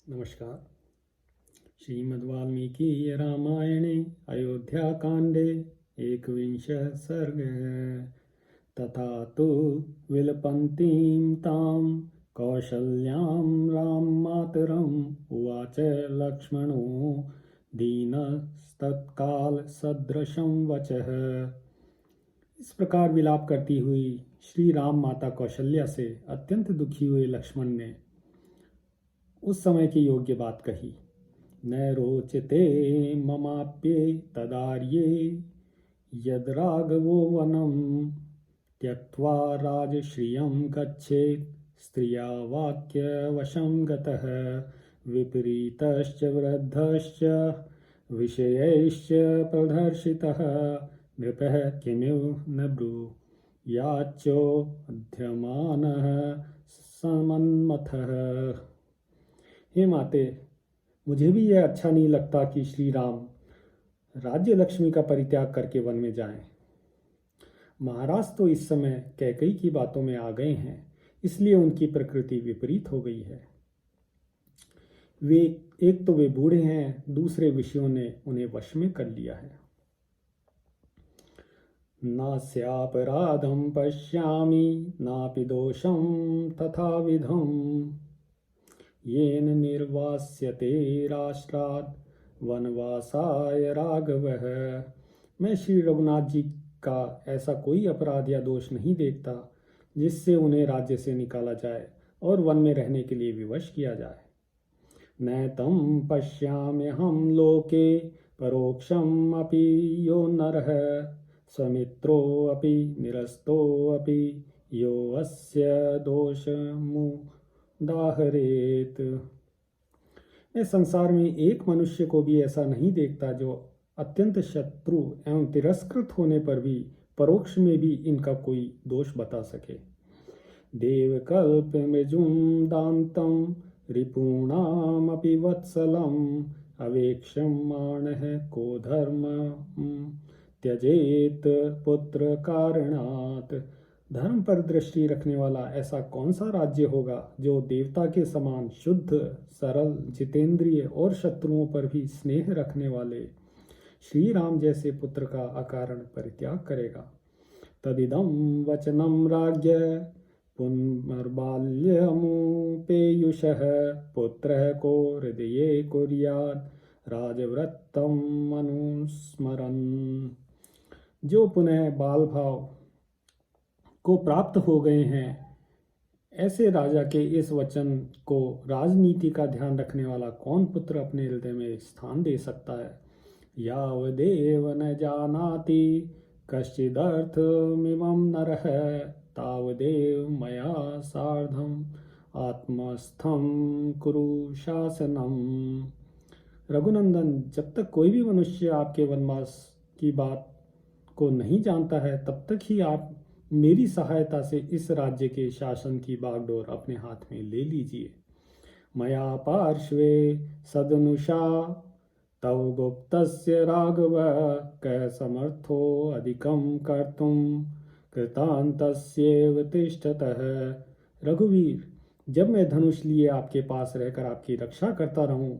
नमस्कार। श्रीमद्वाल्मीकि रामायणे अयोध्याकाण्डे एकविंशः सर्गः। तथा तु विलपन्तीं तां कौसल्यां राममातरम् उवाच लक्ष्मणो दीनस्तत्कालसदृशं वचः। इस प्रकार विलाप करती हुई श्री राम माता कौशल्या से अत्यंत दुखी हुए लक्ष्मण ने उस समय की योग्य बात कही। न रोचते ममाप्ये तदार्ये यद राघवो वनं त्यक्त्वा राजश्रियं गच्छेत् स्त्रिया वाक्यवशं गतः विपरीतश्च वृद्धश्च विषयैश्च प्रदर्शितः नृपः किमिव न ब्रूयाच्चोऽध्यमानः समन्मथः। हे माते, मुझे भी यह अच्छा नहीं लगता कि श्री राम राज्य लक्ष्मी का परित्याग करके वन में जाएं। महाराज तो इस समय कैकई की बातों में आ गए हैं, इसलिए उनकी प्रकृति विपरीत हो गई है। एक तो वे बूढ़े हैं, दूसरे विषयों ने उन्हें वश में कर लिया है। नास्यापराधं पश्यामि नापि दोषं तथाविधम् येन निर्वास्यते राष्ट्रात् वनवासाय राघवः। मैं श्री रघुनाथ जी का ऐसा कोई अपराध या दोष नहीं देखता जिससे उन्हें राज्य से निकाला जाए और वन में रहने के लिए विवश किया जाए। न तं पश्याम्यहं लोके परोक्षम् अपि यो नरः स्वमित्रोऽपि निरस्तोऽपि यो अस्य दोषमुदाहरेत्। मैं संसार में एक मनुष्य को भी ऐसा नहीं देखता जो अत्यंत शत्रु एवं तिरस्कृत होने पर भी परोक्ष में भी इनका कोई दोष बता सके। देवकल्पमृजुं दान्तं रिपूणामपि वत्सलम् अवेक्ष्यमाणः को धर्म त्यजेत पुत्र कारणात्। धर्म पर दृष्टि रखने वाला ऐसा कौन सा राज्य होगा जो देवता के समान शुद्ध, सरल, जितेंद्रिय और शत्रुओं पर भी स्नेह रखने वाले श्री राम जैसे पुत्र का अकारण परित्याग करेगा। तदिदं वचनं राज्ञ पुनर्बाल्यमुपेयुषः पुत्रः को हृदये कुर्यात् राजव्रतम् अनुस्मरन्। जो पुनः बाल भाव को प्राप्त हो गए हैं, ऐसे राजा के इस वचन को राजनीति का ध्यान रखने वाला कौन पुत्र अपने हृदय में स्थान दे सकता है। यावदेव न जानाति कश्चिदर्थमिमं नरः तावदेव मया सार्धम् आत्मस्थं कुरु शासनम्। रघुनंदन, जब तक कोई भी मनुष्य आपके वनवास की बात को नहीं जानता है, तब तक ही आप मेरी सहायता से इस राज्य के शासन की बागडोर अपने हाथ में ले लीजिए। मया पार्श्वे सदनुषा तव गुप्तस्य राघव क समर्थो अधिकं कर्तुं कृतान्तस्येव तिष्ठतः। रघुवीर, जब मैं धनुष लिए आपके पास रहकर आपकी रक्षा करता रहूं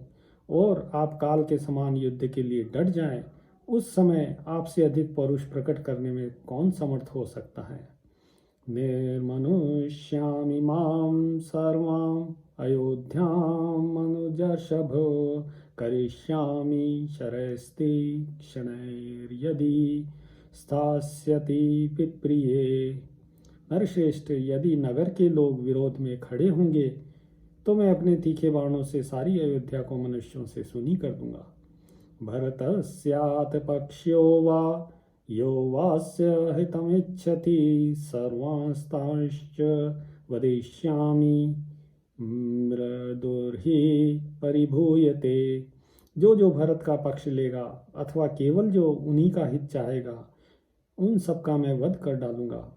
और आप काल के समान युद्ध के लिए डट जाएं, उस समय आपसे अधिक पौरुष प्रकट करने में कौन समर्थ हो सकता है। निर्मनुष्यामि मां सर्वाम् अयोध्याम् मनुजर्षभ करिष्यामि शरैस्ते क्षणैर्यदि स्थास्यति विप्रिये। नरश्रेष्ठ, यदि नगर के लोग विरोध में खड़े होंगे तो मैं अपने तीखे बाणों से सारी अयोध्या को मनुष्यों से सूनी कर दूंगा। भरतस्यात् पक्ष्यो वा यो वास्य हितमिच्छति सर्वांस्तांश्च वदिष्यामि मृदुर्हि परिभूयते। जो भरत का पक्ष लेगा अथवा केवल जो उन्हीं का हित चाहेगा, उन सब का मैं वध कर डालूंगा,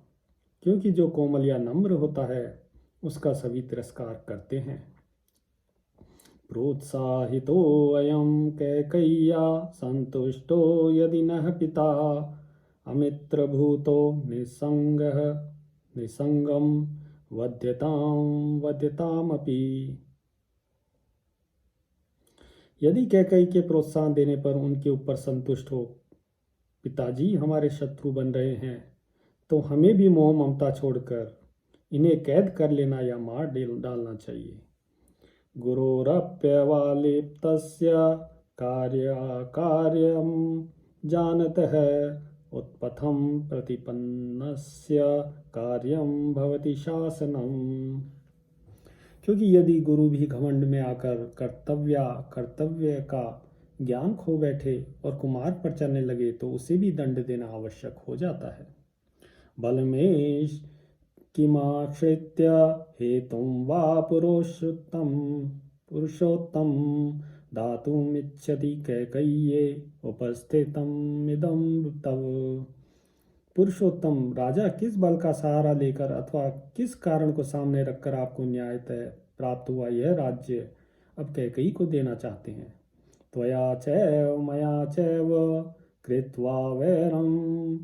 क्योंकि जो कोमल या नम्र होता है उसका सभी तिरस्कार करते हैं। प्रोत्साहितोऽयं कैकेय्या सन्तुष्टो यदि नः पिता अमित्रभूतो निसंगं वध्यतामपि। यदि कैकेयी के प्रोत्साहन देने पर उनके ऊपर संतुष्ट हो, पिताजी हमारे शत्रु बन रहे हैं, तो हमें भी मोह ममता छोड़कर इन्हें कैद कर लेना या मार डालना चाहिए। गुरोरप्यवालिप्तस्य कार्यकार्यं जानतः उत्पथं प्रतिपन्नस्य कार्यं भवति शासनम्। क्योंकि यदि गुरु भी घमंड में आकर कर्तव्य का ज्ञान खो बैठे और कुमार्ग पर चलने लगे तो उसे भी दंड देना आवश्यक हो जाता है। बलमेश किमाश्रित्य हेतुं वा पुरुषोत्तम दातुमिच्छति कैकेय्ये उपस्थितम् इदं तव। पुरुषोत्तम, राजा किस बल का सहारा लेकर अथवा किस कारण को सामने रखकर आपको न्यायतः प्राप्त हुआ यह राज्य अब कैकेयी को देना चाहते हैं। त्वया चैव मया चैव कृत्वा वैरम्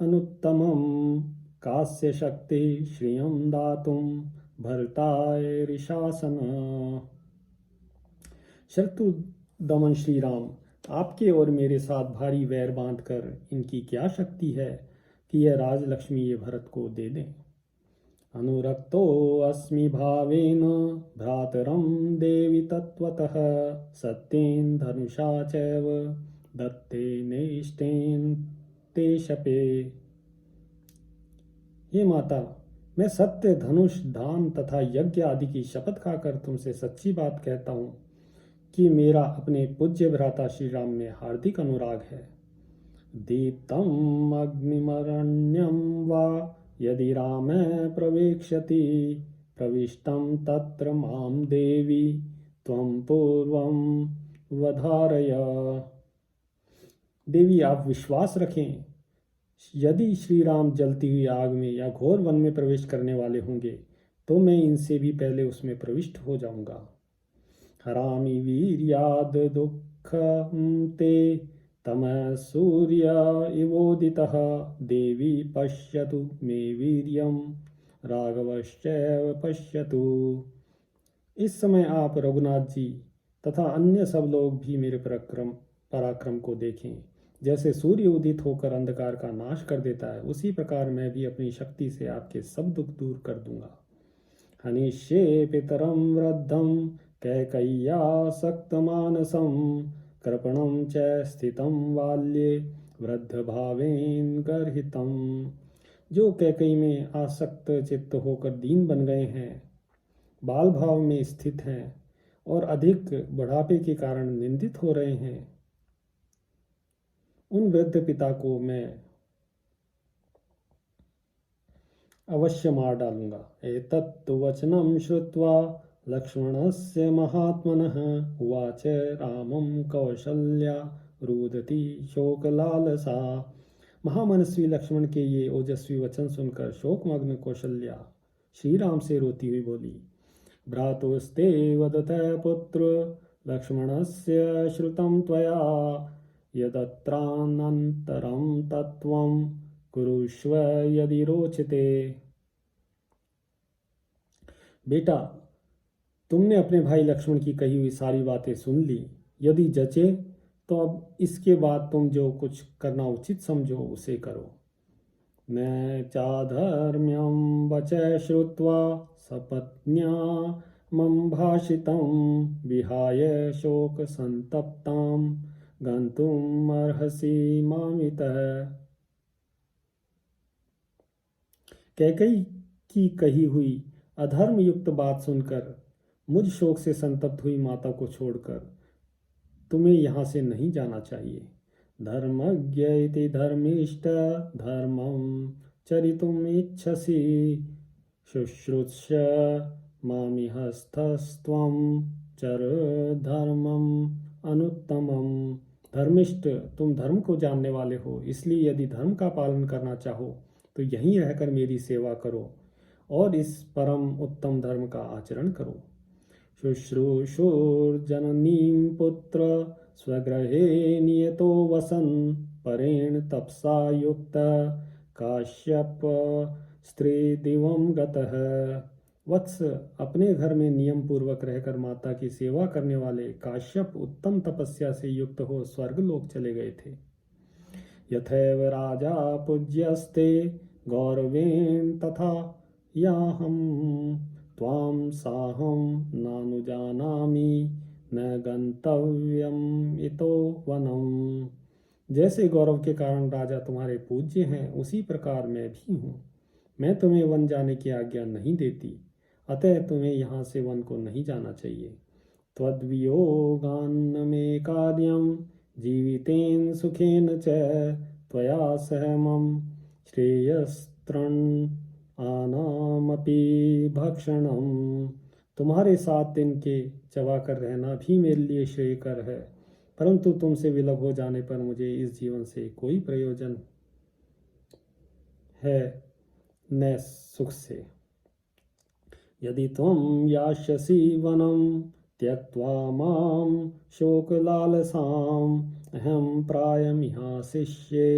अनुत्तमम् कास्य शक्ति श्रियं दातुं भरताय ऋशासन। शत्रु दमन श्री राम, आपके और मेरे साथ भारी वैर बांधकर इनकी क्या शक्ति है कि यह राजलक्ष्मी ये भरत को दे दें। अनुरक्तो अस्मि भावेन भ्रातरं देवी तत्वतः सत्येन धनुषा चैव दत्तेनेष्टेन ते शपे। हे माता, मैं सत्य, धनुष, दान तथा यज्ञ आदि की शपथ खाकर तुमसे सच्ची बात कहता हूँ कि मेरा अपने पूज्य भ्राता श्री राम में हार्दिक अनुराग है। दीप्तम् अग्निमरण्यं वा यदि रामे प्रवेक्ष्यति प्रविष्टं तत्र मां देवी त्वं पूर्वं वधारय। देवी, आप विश्वास रखें, यदि श्री राम जलती हुई आग में या घोर वन में प्रवेश करने वाले होंगे तो मैं इनसे भी पहले उसमें प्रविष्ट हो जाऊंगा। हरामि वीर्याद दुःखं ते तमः सूर्य इवोदितः देवी पश्यतु मे वीर्यं राघवश्चैव पश्यतु। इस समय आप रघुनाथ जी तथा अन्य सब लोग भी मेरे पराक्रम को देखें। जैसे सूर्य उदित होकर अंधकार का नाश कर देता है, उसी प्रकार मैं भी अपनी शक्ति से आपके सब दुख दूर कर दूंगा। हनिष्ये पितरं वृद्धं कैकेय्या सक्तमानसं कृपणं च स्थितं बाल्ये वृद्धभावेन गर्हितं। जो कैकेयी में आसक्त चित्त होकर दीन बन गए हैं, बाल भाव में स्थित हैं और अधिक बुढ़ापे के कारण निंदित हो रहे हैं, उन वृद्ध पिता को मैं अवश्य मार डालूंगा। एतत्तु वचनं श्रुत्वा लक्ष्मणस्य महात्मनः उवाच रामं कौशल्या रुदती शोकलालसा। महामनस्वी लक्ष्मण के ये ओजस्वी वचन सुनकर शोकमग्न कौशल्या श्री राम से रोती हुई बोली, भ्रातुस्ते वदतः पुत्र लक्ष्मणस्य श्रुतं त्वया यदत्रानन्तरं तत्त्वं कुरुष्व यदि रोचते। बेटा, तुमने अपने भाई लक्ष्मण की कही हुई सारी बातें सुन ली। यदि जचे तो अब इसके बाद तुम जो कुछ करना उचित समझो उसे करो। न चाधर्म्यं वचः श्रुत्वा सपत्न्या मम भाषितं विहाय शोक संतप्तां गन्तुम् अर्हसि मामितः। कैकेयी की कही हुई अधर्म युक्त बात सुनकर मुझ शोक से संतप्त हुई माता को छोड़कर तुम्हें यहाँ से नहीं जाना चाहिए। धर्मज्ञ इति धर्मिष्ठ धर्मं चरितुम् इच्छसि शुश्रूष्य मामिहस्थस्त्वं चर धर्मम् अनुत्तमम्। धर्मिष्ठ, तुम धर्म को जानने वाले हो, इसलिए यदि धर्म का पालन करना चाहो तो यहीं रहकर मेरी सेवा करो और इस परम उत्तम धर्म का आचरण करो। शुश्रूषुर्जननीं पुत्र स्वगृहे नियतो वसन् परेण तपसा युक्त काश्यप स्त्री दिवं गतः वत्स, अपने घर में नियम पूर्वक रहकर माता की सेवा करने वाले काश्यप उत्तम तपस्या से युक्त हो स्वर्गलोक चले गए थे। यथैव राजा पूज्यस्ते गौरवेण तथा याहम त्वां साहं नानुजानामि न गंतव्यम इतो वनम। जैसे गौरव के कारण राजा तुम्हारे पूज्य हैं, उसी प्रकार मैं भी हूँ। मैं तुम्हें वन जाने की आज्ञा नहीं देती, अतः तुम्हें यहाँ से वन को नहीं जाना चाहिए। त्वद्वियोगान्न मे कार्यं जीवितेन सुखेन च त्वया सह मम श्रेयस्तृणानामपि भक्षणम्। तुम्हारे 7 दिन के चबाकर रहना भी मेरे लिए श्रेयकर है, परंतु तुमसे विलग हो जाने पर मुझे इस जीवन से कोई प्रयोजन है न सुख से। यदि त्वं यास्यसि वनं त्यक्त्वा मां शोकलालसाम् अहं प्रायमिहासिष्ये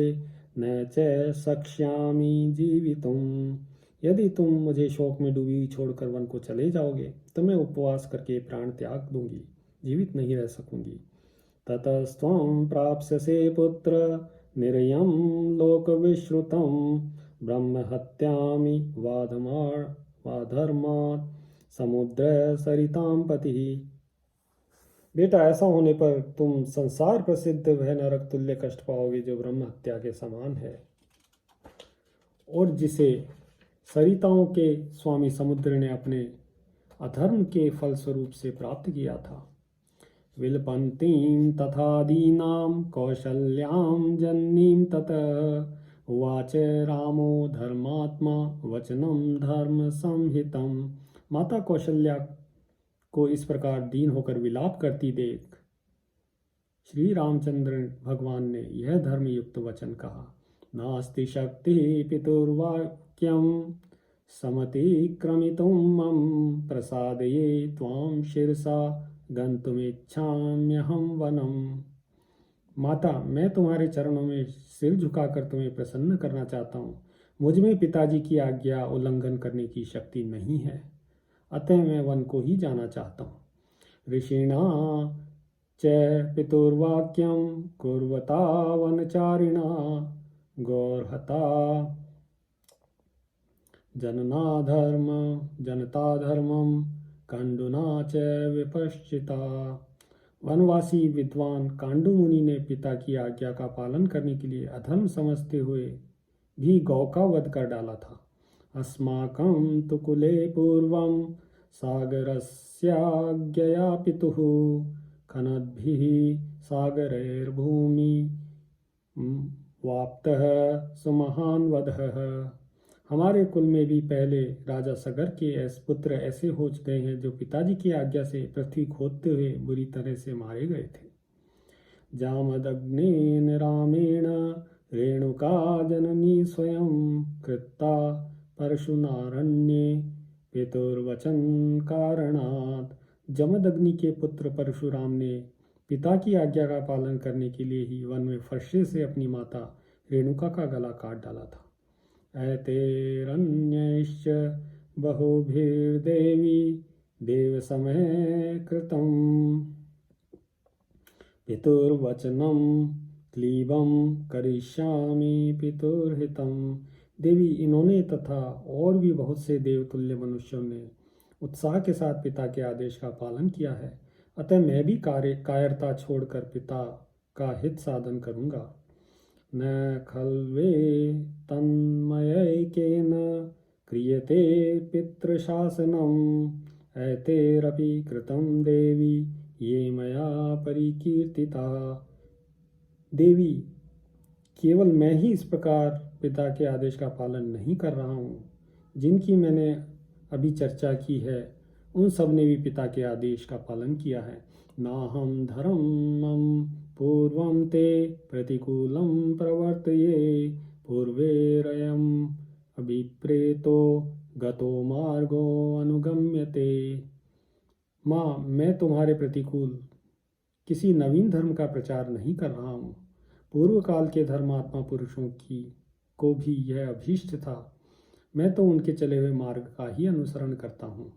न च शक्ष्यामि जीवितुम्। यदि तुम मुझे शोक में डूबी छोड़कर वन को चले जाओगे तो मैं उपवास करके प्राण त्याग दूंगी, जीवित नहीं रह सकूंगी। ततस्त्वं प्राप्स्यसे पुत्र निर्यं लोकविश्रुतं ब्रह्महत्यामि वाधर्मात् समुद्र सरितां पतिः। बेटा, ऐसा होने पर तुम संसार प्रसिद्ध वह नरक तुल्य कष्ट पाओगे जो ब्रह्म हत्या के समान है और जिसे सरिताओं के स्वामी समुद्र ने अपने अधर्म के फलस्वरूप से प्राप्त किया था। विलपन्तीं तथा दीनां कौशल्यां जननीं ततः उवाच रामो धर्मात्मा वचनं धर्म संहितम्। माता कौशल्या को इस प्रकार दीन होकर विलाप करती देख श्री रामचंद्र भगवान ने यह धर्मयुक्त वचन कहा। नास्ति शक्ति पितुर्वाक्यं समतिक्रमितुं मम प्रसादये त्वां शिरसा गन्तुमिच्छाम्यहं वनम्। माता, मैं तुम्हारे चरणों में सिर झुकाकर तुम्हें प्रसन्न करना चाहता हूँ। मुझ में पिताजी की आज्ञा उल्लंघन करने की शक्ति नहीं है, अतः मैं वन को ही जाना चाहता हूँ। ऋषिणा च पितुर्वाक्यं कुर्वता वनचारिणा गौर्हता जनता धर्मं कांडुना च विपश्चिता। वनवासी विद्वान कांडू मुनि ने पिता की आज्ञा का पालन करने के लिए अधर्म समझते हुए भी गौ का वध कर डाला था। अस्माकं तु कुले पूर्वं सागरस्याज्ञया पितुः खनद्भिः सागरैर्भूमि वाप्तः सुमहान वधः। हमारे कुल में भी पहले राजा सगर के पुत्र ऐसे हो गए हैं जो पिताजी की आज्ञा से पृथ्वी खोदते हुए बुरी तरह से मारे गए थे। जामदग्नेन रामेण रेणुका जननी स्वयं कृता परशुनारण्ये पितुर्वचन कारणात्। जमदग्नि के पुत्र परशुराम ने पिता की आज्ञा का पालन करने के लिए ही वन में फरसे से अपनी माता रेणुका का गला काट डाला था। ऐतेरन्यैश्च बहुभिर्देवी देवसमये कृतं पितुर्वचनं क्लीबं करिष्यामि पितुर्हितं। देवी, इन्होंने तथा और भी बहुत से देवतुल्य मनुष्यों ने उत्साह के साथ पिता के आदेश का पालन किया है, अतः मैं भी कायरता छोड़कर पिता का हित साधन करूँगा। न खल्वे तन्मयैकेन क्रियते पितृशासनम् ऐतेरपि कृतं देवी ये मया परिकीर्तिता। देवी, केवल मैं ही इस प्रकार पिता के आदेश का पालन नहीं कर रहा हूँ। जिनकी मैंने अभी चर्चा की है उन सब ने भी पिता के आदेश का पालन किया है। नाहं धर्मं पूर्वं ते प्रतिकूलं प्रवर्तये पूर्वेरयम् अभिप्रेतो गतो मार्गो अनुगम्यते। माँ, मैं तुम्हारे प्रतिकूल किसी नवीन धर्म का प्रचार नहीं कर रहा हूँ। पूर्व काल के धर्मात्मा पुरुषों की को भी यह अभीष्ट था। मैं तो उनके चले हुए मार्ग का ही अनुसरण करता हूँ।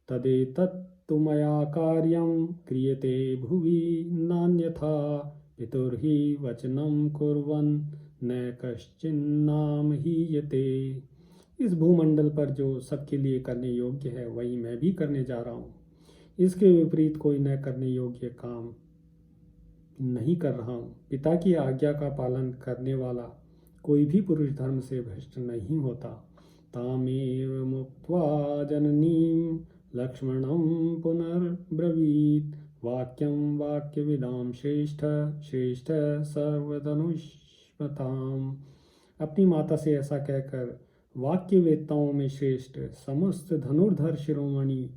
तदेतत्तु मया कार्यं क्रियते भुवि नान्यथा पितुर्हि वचनं कुर्वन् न कश्चिन्नाम हीयते। इस भूमंडल पर जो सबके लिए करने योग्य है वही मैं भी करने जा रहा हूँ। इसके विपरीत कोई न करने योग्य काम नहीं कर रहा हूँ। पिता की आज्ञा का पालन करने वाला कोई भी पुरुष धर्म से भ्रष्ट नहीं होता। तामेव मुक्त्वा जननीं लक्ष्मणं पुनर्ब्रवीत् वाक्यं वाक्यविदां श्रेष्ठ श्रेष्ठ सर्वधनुष्मताम्। अपनी माता से ऐसा कहकर वाक्यवेत्ताओं में श्रेष्ठ समस्त धनुर्धर शिरोमणि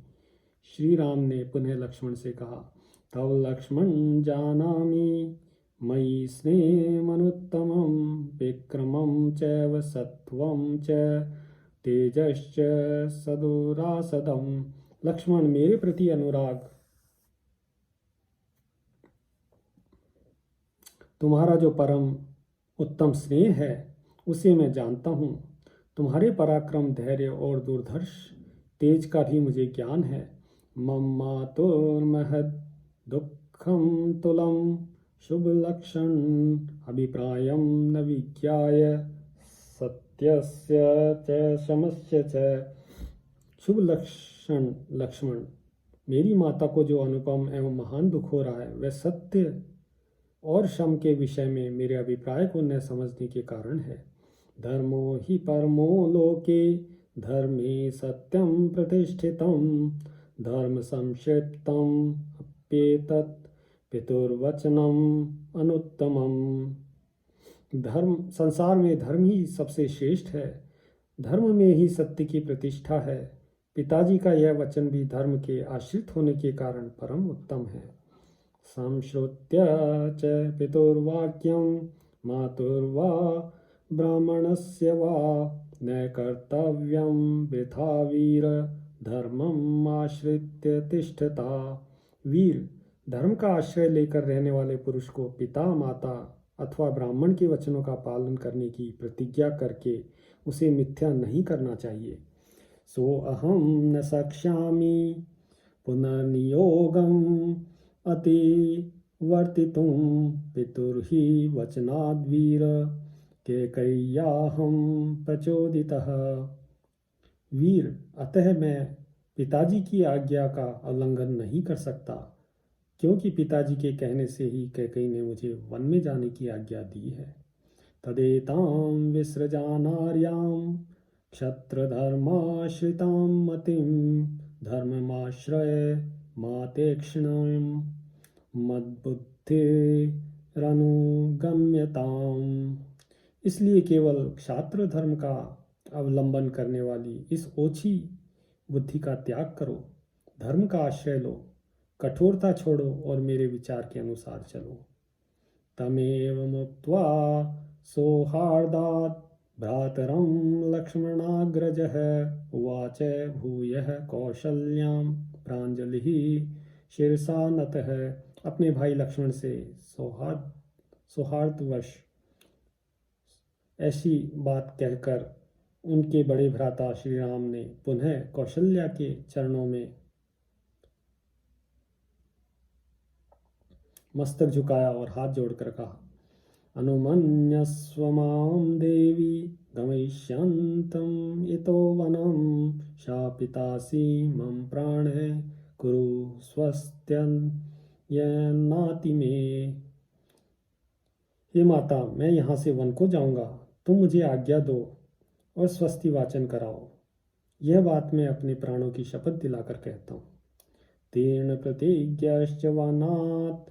श्री राम ने पुनः लक्ष्मण से कहा, तव लक्ष्मण जानामि मयि स्नेहमनुत्तमं विक्रमं चैव सत्वं च तेजश्च सदुरासदम्। लक्ष्मण, मेरे प्रति अनुराग, तुम्हारा जो परम उत्तम स्नेह है उसे मैं जानता हूँ। तुम्हारे पराक्रम, धैर्य और दुर्धर्ष तेज का भी मुझे ज्ञान है। मम मातुर्महद् दुःखं तुलं शुभ लक्षण अभिप्रायं न विज्ञाय सत्यस्य च शमस्य च। शुभ लक्षण लक्ष्मण, मेरी माता को जो अनुपम एवं महान दुख हो रहा है वह सत्य और शम के विषय में मेरे अभिप्राय को न समझने के कारण है। धर्मो हि परमो लोके धर्मे सत्यं प्रतिष्ठितं धर्म संक्षिप्तम् अप्येतत् पितुर्वचनम् अनुत्तमम्। धर्म, संसार में धर्म ही सबसे श्रेष्ठ है। धर्म में ही सत्य की प्रतिष्ठा है। पिताजी का यह वचन भी धर्म के आश्रित होने के कारण परम उत्तम है। संश्रुत्य च पितुर्वाक्यं मातुर्वा ब्राह्मणस्य वा न कर्तव्यं वृथा वीर धर्मम् आश्रित्य तिष्ठता। वीर, धर्म का आश्रय लेकर रहने वाले पुरुष को पिता, माता अथवा ब्राह्मण के वचनों का पालन करने की प्रतिज्ञा करके उसे मिथ्या नहीं करना चाहिए। सो अहम न शक्ष्यामि पुनर्नियोगम् अतिवर्तितुं पितुर्हि वचनाद्वीर केकय्याहं प्रचोदितः। वीर, अतः मैं पिताजी की आज्ञा का उल्लंघन नहीं कर सकता, क्योंकि पिताजी के कहने से ही कैकेयी ने मुझे वन में जाने की आज्ञा दी है। तदेतां विसृजानार्यां क्षत्रधर्माश्रितां मतिं धर्ममाश्रय मातेक्षिणां मद्बुद्धिरनुगम्यताम्। इसलिए केवल क्षात्र धर्म का अवलंबन करने वाली इस ओछी बुद्धि का त्याग करो, धर्म का आश्रय लो, कठोरता छोड़ो और मेरे विचार के अनुसार चलो। तमेव मुक्त्वा सौहार्दात् भ्रातरं लक्ष्मणाग्रजः उवाच भूयः कौशल्यां प्राञ्जलिः शिरसा नतः। अपने भाई लक्ष्मण से सौहार्दवश ऐसी बात कहकर उनके बड़े भ्राता श्री राम ने पुनः कौशल्या के चरणों में मस्तक झुकाया और हाथ जोड़कर कहा, अनुमन्यस्व मां देवी गमयिष्यन्तम् इतो वनं शापितासि मम प्राणः कुरु स्वस्त्यन्नाति मे। हे माता, मैं यहाँ से वन को जाऊँगा, तुम मुझे आज्ञा दो और स्वस्ति वाचन कराओ। यह बात मैं अपने प्राणों की शपथ दिलाकर कहता हूँ। तीर्ण प्रतिज्ञश्च वनात्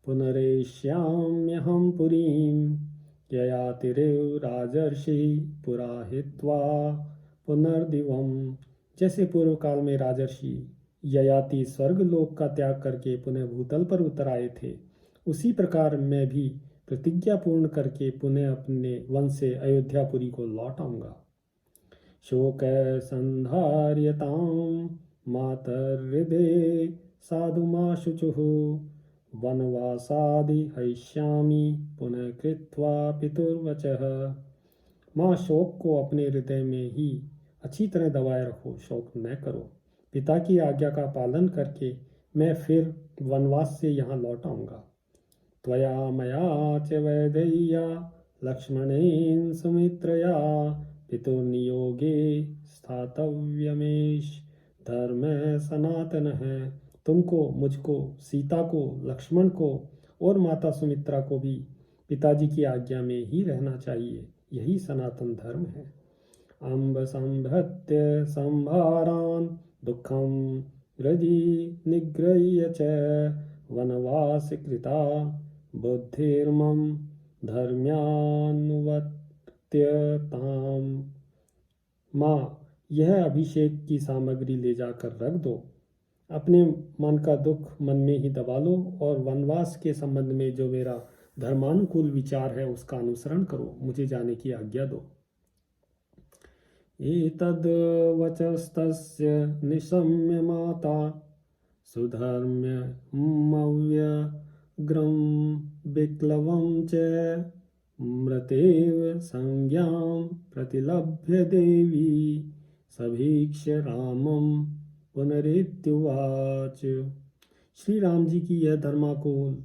पुनरेष्याम्यहं पुरीं ययातिरेव राजर्षि पुरा हित्वा पुनर्दिवम्। जैसे पूर्व काल में राजर्षि ययाति स्वर्गलोक का त्याग करके पुनः भूतल पर उतर आए थे, उसी प्रकार मैं भी प्रतिज्ञा पूर्ण करके पुनः अपने वन से अयोध्यापुरी को लौट आऊँगा। शोक संधार्यतां मातर्हृदये साधुमा शुचुः वनवासादि हयिष्यामि पुनः कृत्वा पितुर्वचः। माँ, शोक को अपने हृदय में ही अच्छी तरह दबाए रखो, शोक न करो। पिता की आज्ञा का पालन करके मैं फिर वनवास से यहाँ लौट आऊँगा। त्वया मया च वैदेय्या लक्ष्मणेन सुमित्रया पितुर्नियोगे स्थातव्यमेष धर्म सनातन है। तुमको, मुझको, सीता को, लक्ष्मण को और माता सुमित्रा को भी पिताजी की आज्ञा में ही रहना चाहिए। यही सनातन धर्म है। अम्ब संभृत्य संभारान् दुःखं हृदि निगृह्य च वनवासकृता बुद्धिर्मम धर्म्यानुवर्त्यताम्। माँ, यह अभिषेक की सामग्री ले जाकर रख दो। अपने मन का दुख मन में ही दबा लो और वनवास के संबंध में जो मेरा धर्मानुकूल विचार है उसका अनुसरण करो। मुझे जाने की आज्ञा दो। एतद् वचस्तस्य निशम्य माता सुधर्म्यमव्यग्रं विक्लवं च मृतेव संज्ञां प्रतिलभ्य देवी सभीक्ष्य रामं पुनरित्युवाच। श्री राम जी की यह धर्माकुल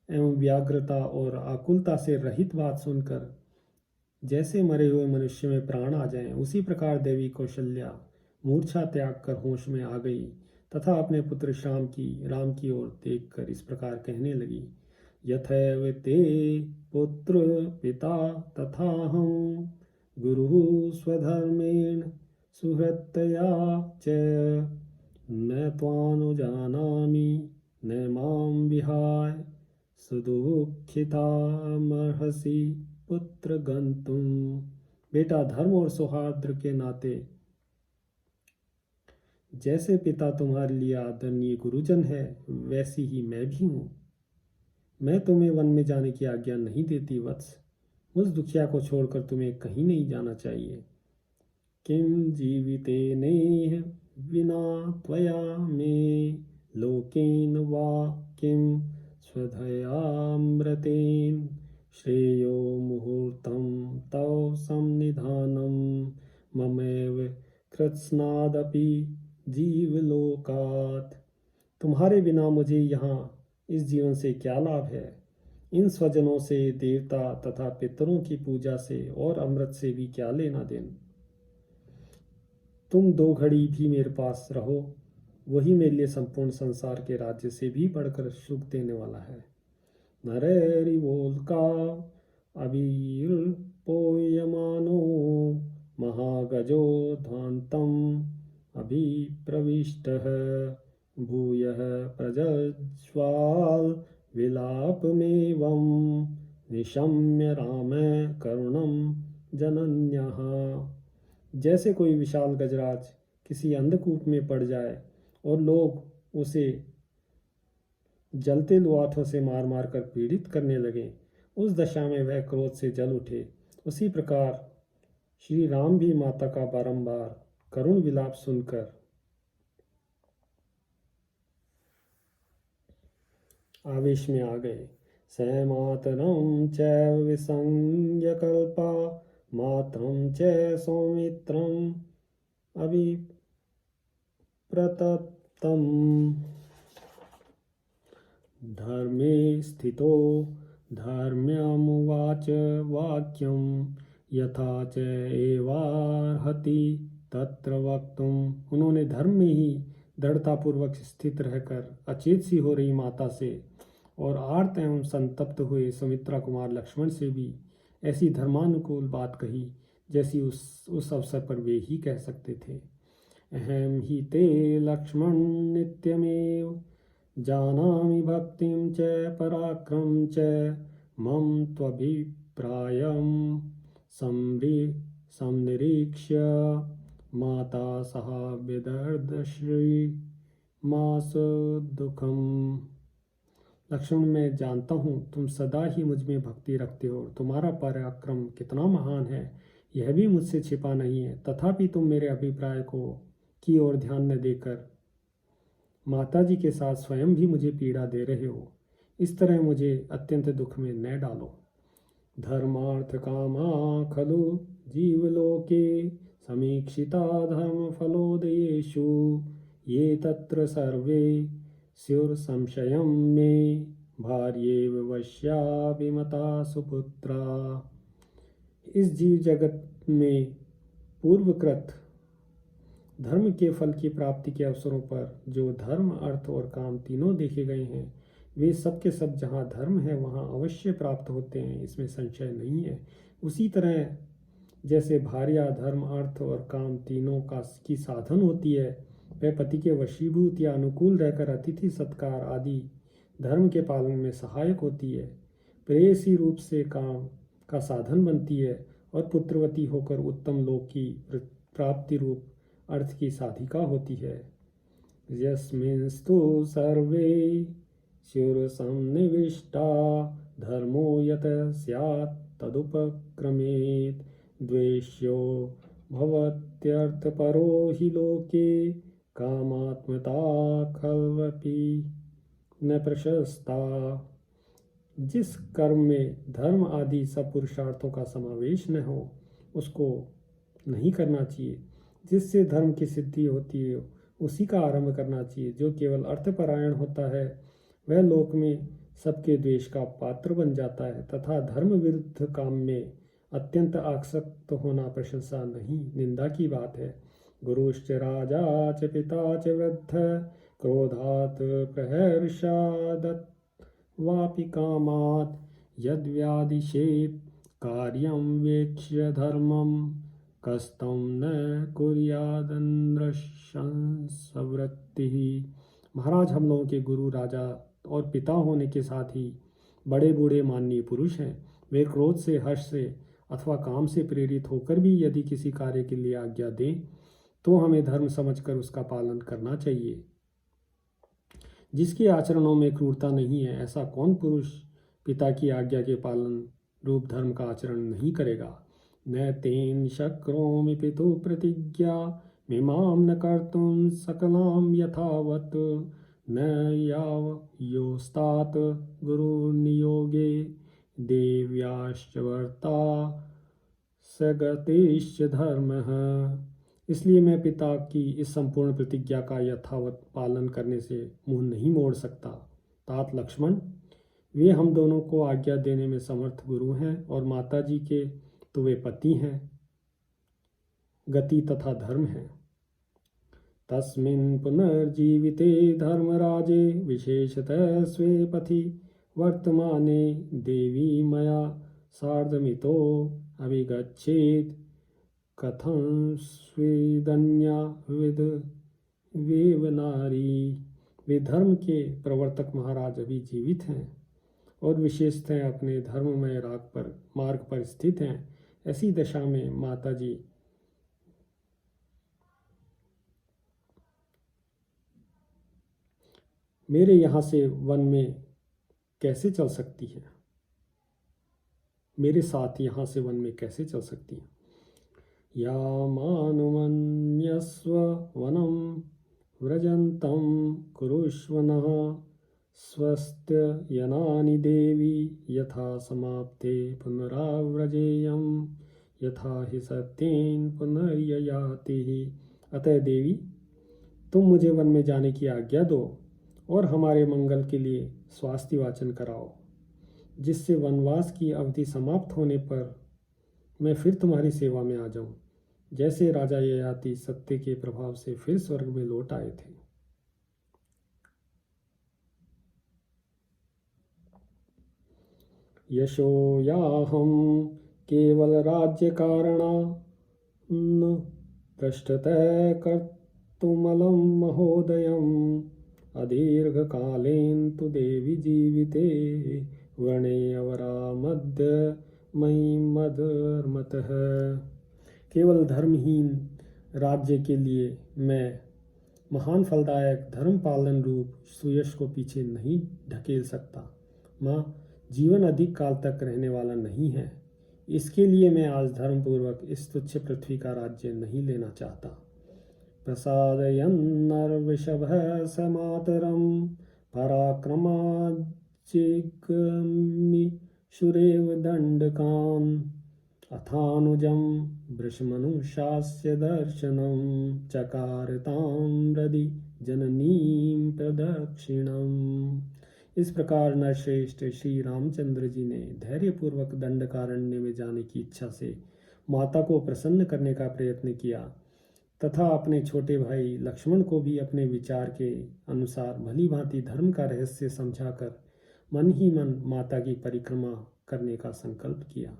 एवं व्याग्रता और आकुलता से रहित बात सुनकर जैसे मरे हुए मनुष्य में प्राण आ जाएं, उसी प्रकार देवी कौशल्या मूर्छा त्याग कर होश में आ गई तथा अपने पुत्र राम की ओर देखकर इस प्रकार कहने लगी। यथैव ते पुत्र पिता तथाहं गुरुः स्वधर्मेण सुहृत्तया च न त्वानुजानामि न मां विहाय सुदुःखितामर्हसि पुत्र गंतुम। बेटा, धर्म और सौहार्द के नाते जैसे पिता तुम्हारे लिए आदरणीय गुरुजन है, वैसी ही मैं भी हूँ। मैं तुम्हें वन में जाने की आज्ञा नहीं देती वत्स। उस दुखिया को छोड़कर तुम्हें कहीं नहीं जाना चाहिए। किम जीवितेनेह विना त्वया मे लोकेन वा किम स्वधयामृतेन श्रेयो मुहूर्तं तव संनिधानं ममेव कृत्स्नादपि जीवलोकात्। तुम्हारे बिना मुझे यहाँ इस जीवन से क्या लाभ है? इन स्वजनों से, देवता तथा पितरों की पूजा से और अमृत से भी क्या लेना देना? तुम 2 घड़ी भी मेरे पास रहो, वही मेरे लिए संपूर्ण संसार के राज्य से भी बढ़कर सुख देने वाला है। नरैरिवोल्का अभिर्पोयमानो महागजो ध्वान्तम् अभिप्रविष्टः भूयः प्रज्ज्वाल विलापमेवं निशम्य राम करुणं जनन्यः। जैसे कोई विशाल गजराज किसी अंधकूप में पड़ जाए और लोग उसे जलते लुआठों से मार मार कर पीड़ित करने लगे, उस दशा में वह क्रोध से जल उठे, उसी प्रकार श्री राम भी माता का बारंबार करुण विलाप सुनकर आवेश में आ गए। स मातरं चैव विसंज्ञकल्पा मातरं च सौमित्रम् अभिप्रतप्तम् धर्मे स्थितो धर्म्यमुवाच वाक्यं यथा च एवार्हति तत्र वक्तुम्। उन्होंने धर्म में ही दृढ़तापूर्वक स्थित रहकर अचेत सी हो रही माता से और आर्त एवं संतप्त हुए सुमित्रा कुमार लक्ष्मण से भी ऐसी धर्मानुकूल बात कही जैसी उस अवसर पर वे ही कह सकते थे। अहम ही ते लक्ष्मण नित्यमेव जानामि भक्तिं च पराक्रम च मम त्वभिप्रायं संनिरीक्ष्य माता सह विदर्दश्री मास दुखम। लक्ष्मण, मैं जानता हूँ तुम सदा ही मुझ में भक्ति रखते हो। तुम्हारा पराक्रम कितना महान है यह भी मुझसे छिपा नहीं है। तथापि तुम मेरे अभिप्राय की ओर ध्यान न देकर माताजी के साथ स्वयं भी मुझे पीड़ा दे रहे हो। इस तरह मुझे अत्यंत दुख में न डालो। धर्मार्थ कामा खलु जीवलोके समीक्षिता धर्मफलोदयेषु ये तत्र सर्वे स्युर्संशयं मे भार्येव वश्या विमता सुपुत्रा। इस जीव जगत में पूर्वकृत धर्म के फल की प्राप्ति के अवसरों पर जो धर्म, अर्थ और काम तीनों देखे गए हैं, वे सब के सब जहाँ धर्म है वहाँ अवश्य प्राप्त होते हैं, इसमें संशय नहीं है। उसी तरह जैसे भार्या धर्म, अर्थ और काम तीनों की साधन होती है, वह पति के वशीभूत या अनुकूल रहकर अतिथि सत्कार आदि धर्म के पालन में सहायक होती है, प्रेयसी रूप से काम का साधन बनती है और पुत्रवती होकर उत्तम लोक की प्राप्ति रूप अर्थ की साधिका होती है। यस्मिंस्तु सर्वे स्युर्सन्निविष्टा धर्मो यत स्यात् तदुपक्रमेत् द्वेष्यो भवत्यर्थपरो हि लोके कामात्मता खल्वपि न प्रशस्ता। जिस कर्म में धर्म आदि सब पुरुषार्थों का समावेश न हो उसको नहीं करना चाहिए। जिससे धर्म की सिद्धि होती है उसी का आरंभ करना चाहिए। जो केवल अर्थपरायण होता है वह लोक में सबके द्वेष का पात्र बन जाता है तथा धर्म विरुद्ध काम में अत्यंत आसक्त होना प्रशंसा नहीं, निंदा की बात है। गुरुश्च राजा च पिता च वृद्ध क्रोधात् प्रहर्षादत् वापि कामात् यद्व्यादिशेत् कार्यं वेक्ष्य धर्मं कस्तं न कुर्यादन्धश्रंसवृत्तिः। महाराज, हम लोगों के गुरु, राजा और पिता होने के साथ ही बड़े बूढ़े माननीय पुरुष हैं। वे क्रोध से, हर्ष से अथवा काम से प्रेरित होकर भी यदि किसी कार्य के लिए आज्ञा दें तो हमें धर्म समझकर उसका पालन करना चाहिए। जिसके आचरणों में क्रूरता नहीं है, ऐसा कौन पुरुष पिता की आज्ञा के पालन रूप धर्म का आचरण नहीं करेगा। न तेन शक्रोमि पितु प्रतिज्ञा मिमां न कर्तुं सकलां यथावत् न यावयोस्तात् गुरुर्नियोगे देव्याश्च वर्ता सगतिश्च धर्मः। इसलिए मैं पिता की इस संपूर्ण प्रतिज्ञा का यथावत पालन करने से मुंह नहीं मोड़ सकता। तात लक्ष्मण, वे हम दोनों को आज्ञा देने में समर्थ गुरु हैं और माता जी के तो वे पति हैं, गति तथा धर्म है। तस्मिन् पुनर्जीविते धर्मराजे विशेषतः स्वे पथि वर्तमाने देवी मया सार्धमितो अभिगच्छेत् कथं स्वेदन्या विद वेव नारी। वे धर्म के प्रवर्तक महाराज अभी जीवित हैं और विशेषतः अपने धर्ममय मार्ग पर स्थित हैं। ऐसी दशा में माता जी मेरे यहाँ से वन में कैसे चल सकती है, मेरे साथ यहाँ से वन में कैसे चल सकती है। या मानुमन्यस्व वनं व्रजन्तं कुरुष्व नः स्वस्त्ययनानि देवी यथा समाप्ते पुनराव्रजेयं यथा हि सत्येन पुनर्ययाति। अतः देवी, तुम मुझे वन में जाने की आज्ञा दो और हमारे मंगल के लिए स्वास्थ्य वाचन कराओ, जिससे वनवास की अवधि समाप्त होने पर मैं फिर तुम्हारी सेवा में आ जाऊं, जैसे राजा ययाति सत्य के प्रभाव से फिर स्वर्ग में लौट आए थे। यशो याहं केवल राज्य कारणा पृष्ठतः कर्तुमलं महोदयम् अदीर्घकालेन तु देवी जीविते वर्णे अवरामद्य मयि मधर्मतः। केवल धर्महीन राज्य के लिए मैं महान फलदायक धर्म पालन रूप सुयश को पीछे नहीं ढकेल सकता। माँ, जीवन अधिक काल तक रहने वाला नहीं है, इसके लिए मैं आज धर्मपूर्वक इस तुच्छ पृथ्वी का राज्य नहीं लेना चाहता। प्रसादयन्नर्वृषभः स मातरं पराक्रमाज्जिग्मिषुरेव दण्डकान् अथानुजं वृषमनुषास्य दर्शनं चकार तां हृदि जननीं प्रदक्षिणम्। इस प्रकार नरश्रेष्ठ श्री रामचंद्र जी ने धैर्यपूर्वक दंडकारण्य में जाने की इच्छा से माता को प्रसन्न करने का प्रयत्न किया तथा अपने छोटे भाई लक्ष्मण को भी अपने विचार के अनुसार भली भांति धर्म का रहस्य समझाकर मन ही मन माता की परिक्रमा करने का संकल्प किया।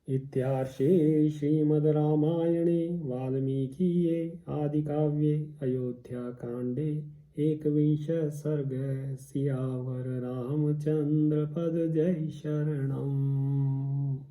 इत्यार्षे श्रीमद् रामायणे वाल्मीकीये आदिकाव्ये अयोध्याकाण्डे एकविंशः सर्गः। सियावर रामचन्द्र पद जय शरणम्।